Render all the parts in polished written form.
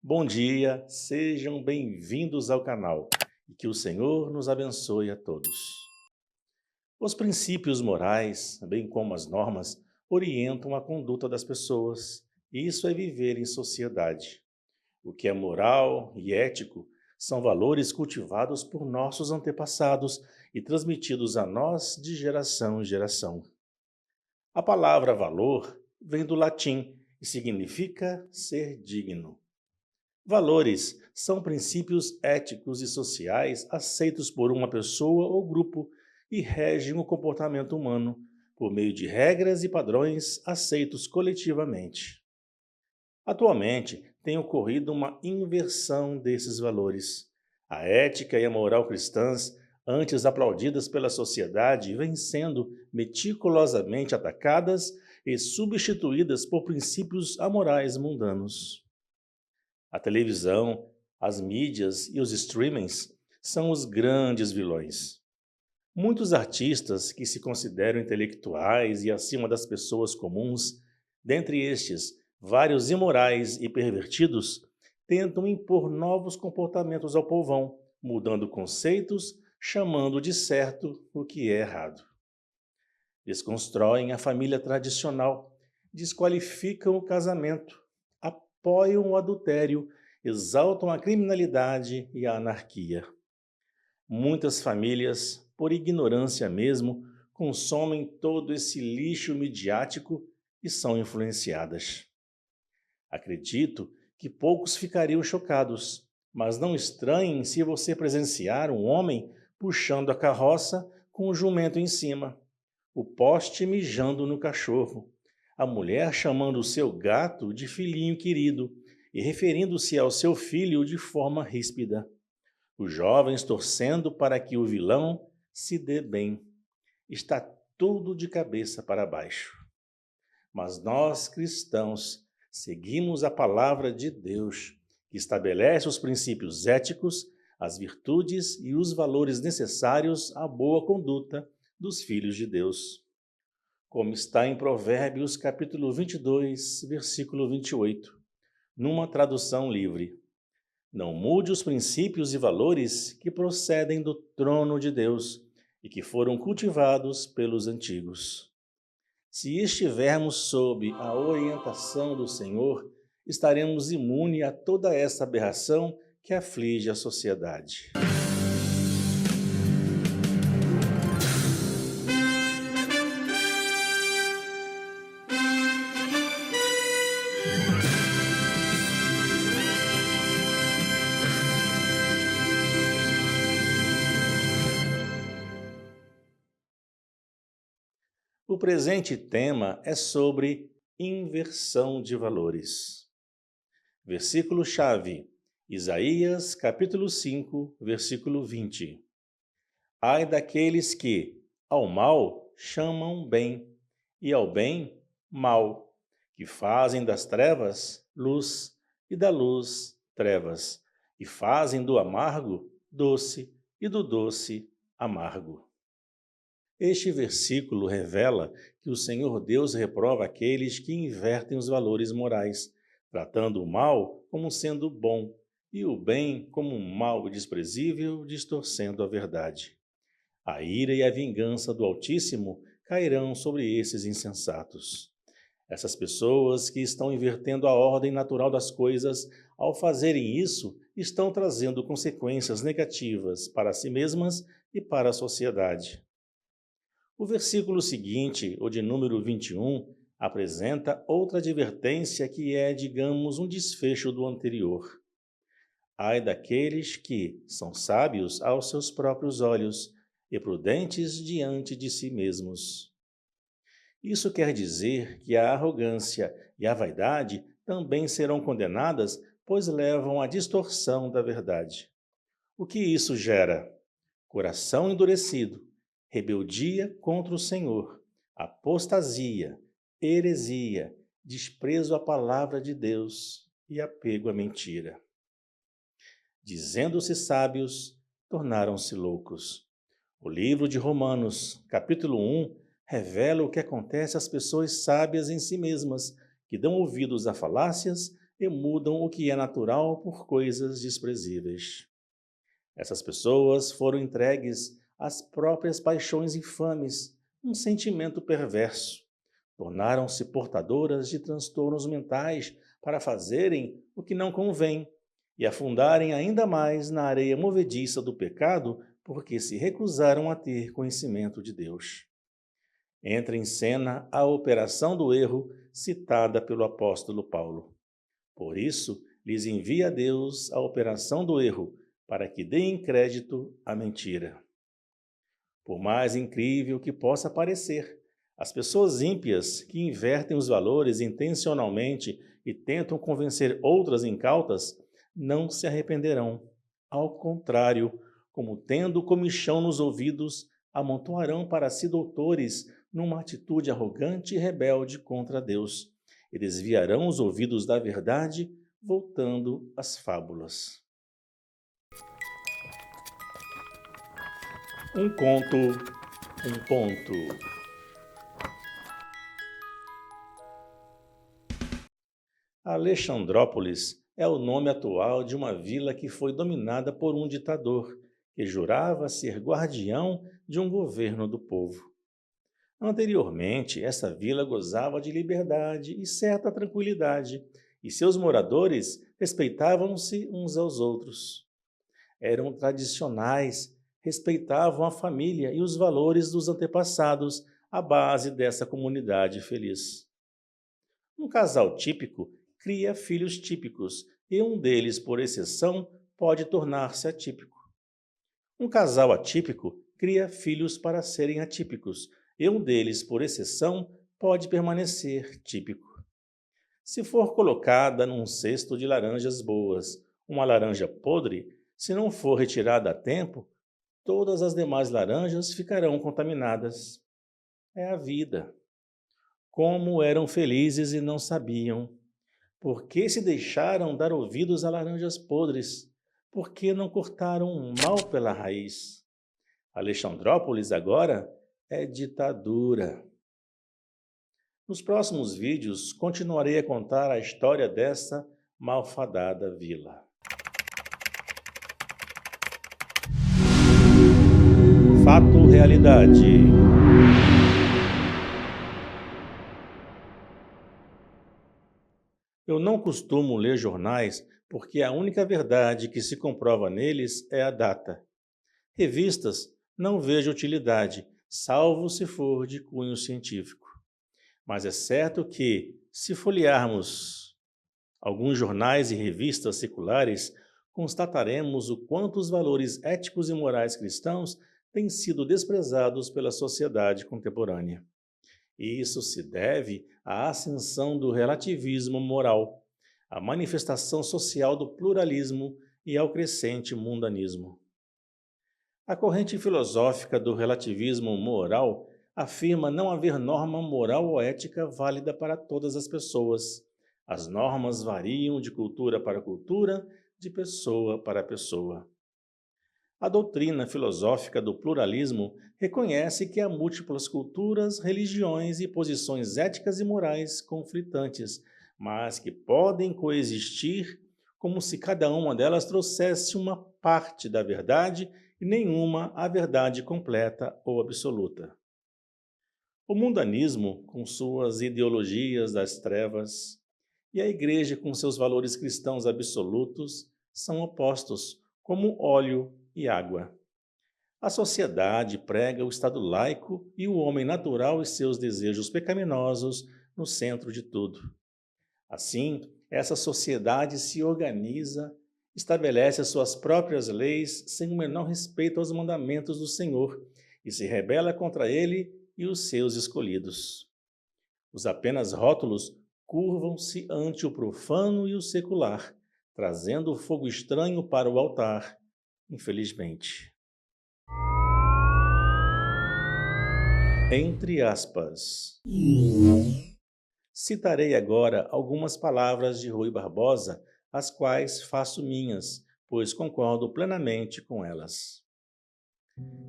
Bom dia, sejam bem-vindos ao canal e que o Senhor nos abençoe a todos. Os princípios morais, bem como as normas, orientam a conduta das pessoas. Isso é viver em sociedade. O que é moral e ético são valores cultivados por nossos antepassados e transmitidos a nós de geração em geração. A palavra valor vem do latim e significa ser digno. Valores são princípios éticos e sociais aceitos por uma pessoa ou grupo e regem o comportamento humano por meio de regras e padrões aceitos coletivamente. Atualmente, tem ocorrido uma inversão desses valores. A ética e a moral cristãs, antes aplaudidas pela sociedade, vêm sendo meticulosamente atacadas e substituídas por princípios amorais mundanos. A televisão, as mídias e os streamings são os grandes vilões. Muitos artistas que se consideram intelectuais e acima das pessoas comuns, dentre estes, vários imorais e pervertidos, tentam impor novos comportamentos ao povão, mudando conceitos, chamando de certo o que é errado. Desconstroem a família tradicional, desqualificam o casamento, apoiam o adultério, exaltam a criminalidade e a anarquia. Muitas famílias, por ignorância mesmo, consomem todo esse lixo midiático e são influenciadas. Acredito que poucos ficariam chocados, mas não estranhem se você presenciar um homem puxando a carroça com o jumento em cima, o poste mijando no cachorro, a mulher chamando o seu gato de filhinho querido e referindo-se ao seu filho de forma ríspida. Os jovens torcendo para que o vilão se dê bem. Está tudo de cabeça para baixo. Mas nós, cristãos, seguimos a palavra de Deus, que estabelece os princípios éticos, as virtudes e os valores necessários à boa conduta dos filhos de Deus. Como está em Provérbios capítulo 22, versículo 28, numa tradução livre. Não mude os princípios e valores que procedem do trono de Deus e que foram cultivados pelos antigos. Se estivermos sob a orientação do Senhor, estaremos imunes a toda essa aberração que aflige a sociedade. O presente tema é sobre inversão de valores. Versículo-chave, Isaías, capítulo 5, versículo 20. Ai daqueles que, ao mal, chamam bem, e ao bem, mal, que fazem das trevas luz, e da luz, trevas, e fazem do amargo doce, e do doce, amargo. Este versículo revela que o Senhor Deus reprova aqueles que invertem os valores morais, tratando o mal como sendo bom e o bem como um mal desprezível, distorcendo a verdade. A ira e a vingança do Altíssimo cairão sobre esses insensatos. Essas pessoas que estão invertendo a ordem natural das coisas, ao fazerem isso, estão trazendo consequências negativas para si mesmas e para a sociedade. O versículo seguinte, o de número 21, apresenta outra advertência que é, digamos, um desfecho do anterior. Ai daqueles que são sábios aos seus próprios olhos e prudentes diante de si mesmos. Isso quer dizer que a arrogância e a vaidade também serão condenadas, pois levam à distorção da verdade. O que isso gera? Coração endurecido, rebeldia contra o Senhor, apostasia, heresia, desprezo à palavra de Deus e apego à mentira. Dizendo-se sábios, tornaram-se loucos. O livro de Romanos, capítulo 1, revela o que acontece às pessoas sábias em si mesmas, que dão ouvidos a falácias e mudam o que é natural por coisas desprezíveis. Essas pessoas foram entregues às próprias paixões infames, um sentimento perverso. Tornaram-se portadoras de transtornos mentais para fazerem o que não convém e afundarem ainda mais na areia movediça do pecado porque se recusaram a ter conhecimento de Deus. Entra em cena a operação do erro citada pelo apóstolo Paulo. Por isso, lhes envia Deus a operação do erro, para que deem crédito à mentira. Por mais incrível que possa parecer, as pessoas ímpias que invertem os valores intencionalmente e tentam convencer outras incautas não se arrependerão. Ao contrário, como tendo comichão nos ouvidos, amontoarão para si doutores numa atitude arrogante e rebelde contra Deus, e desviarão os ouvidos da verdade, voltando às fábulas. Um conto, um ponto. Alexandrópolis é o nome atual de uma vila que foi dominada por um ditador, que jurava ser guardião de um governo do povo. Anteriormente, essa vila gozava de liberdade e certa tranquilidade, e seus moradores respeitavam-se uns aos outros. Eram tradicionais, respeitavam a família e os valores dos antepassados, a base dessa comunidade feliz. Um casal típico cria filhos típicos e um deles, por exceção, pode tornar-se atípico. Um casal atípico cria filhos para serem atípicos e um deles, por exceção, pode permanecer típico. Se for colocada num cesto de laranjas boas, uma laranja podre, se não for retirada a tempo, todas as demais laranjas ficarão contaminadas. É a vida. Como eram felizes e não sabiam. Por que se deixaram dar ouvidos a laranjas podres? Por que não cortaram o mal pela raiz? Alexandrópolis agora é ditadura. Nos próximos vídeos, continuarei a contar a história dessa malfadada vila. Fato realidade. Eu não costumo ler jornais porque a única verdade que se comprova neles é a data. Revistas não vejo utilidade, salvo se for de cunho científico. Mas é certo que, se folhearmos alguns jornais e revistas seculares, constataremos o quanto os valores éticos e morais cristãos têm sido desprezados pela sociedade contemporânea. Isso se deve à ascensão do relativismo moral, à manifestação social do pluralismo e ao crescente mundanismo. A corrente filosófica do relativismo moral afirma não haver norma moral ou ética válida para todas as pessoas. As normas variam de cultura para cultura, de pessoa para pessoa. A doutrina filosófica do pluralismo reconhece que há múltiplas culturas, religiões e posições éticas e morais conflitantes, mas que podem coexistir como se cada uma delas trouxesse uma parte da verdade e nenhuma a verdade completa ou absoluta. O mundanismo, com suas ideologias das trevas, e a Igreja, com seus valores cristãos absolutos, são opostos, como óleo e água. A sociedade prega o Estado laico e o homem natural e seus desejos pecaminosos no centro de tudo. Assim, essa sociedade se organiza, estabelece as suas próprias leis sem o menor respeito aos mandamentos do Senhor e se rebela contra ele e os seus escolhidos. Os apenas rótulos curvam-se ante o profano e o secular, trazendo o fogo estranho para o altar, infelizmente. Entre aspas. Citarei agora algumas palavras de Rui Barbosa, as quais faço minhas, pois concordo plenamente com elas.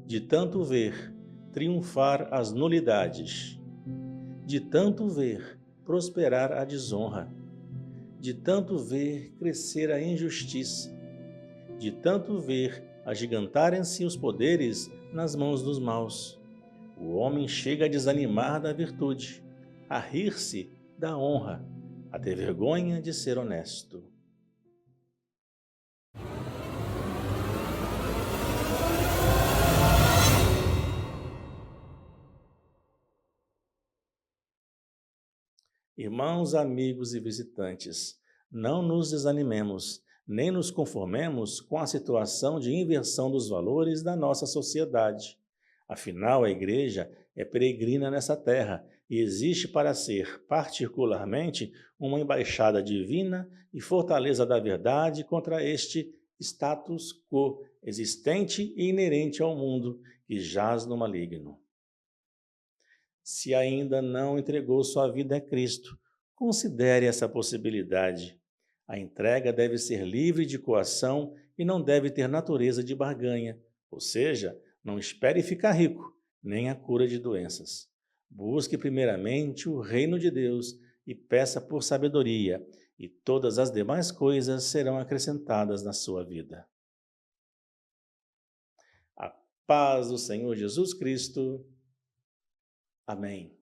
De tanto ver triunfar as nulidades, de tanto ver prosperar a desonra, de tanto ver crescer a injustiça, de tanto ver agigantarem-se os poderes nas mãos dos maus. O homem chega a desanimar da virtude, a rir-se da honra, a ter vergonha de ser honesto. Irmãos, amigos e visitantes, não nos desanimemos, nem nos conformemos com a situação de inversão dos valores da nossa sociedade. Afinal, a Igreja é peregrina nessa terra e existe para ser, particularmente, uma embaixada divina e fortaleza da verdade contra este status quo existente e inerente ao mundo que jaz no maligno. Se ainda não entregou sua vida a Cristo, considere essa possibilidade. A entrega deve ser livre de coação e não deve ter natureza de barganha, ou seja, não espere ficar rico, nem a cura de doenças. Busque primeiramente o reino de Deus e peça por sabedoria, e todas as demais coisas serão acrescentadas na sua vida. A paz do Senhor Jesus Cristo. Amém.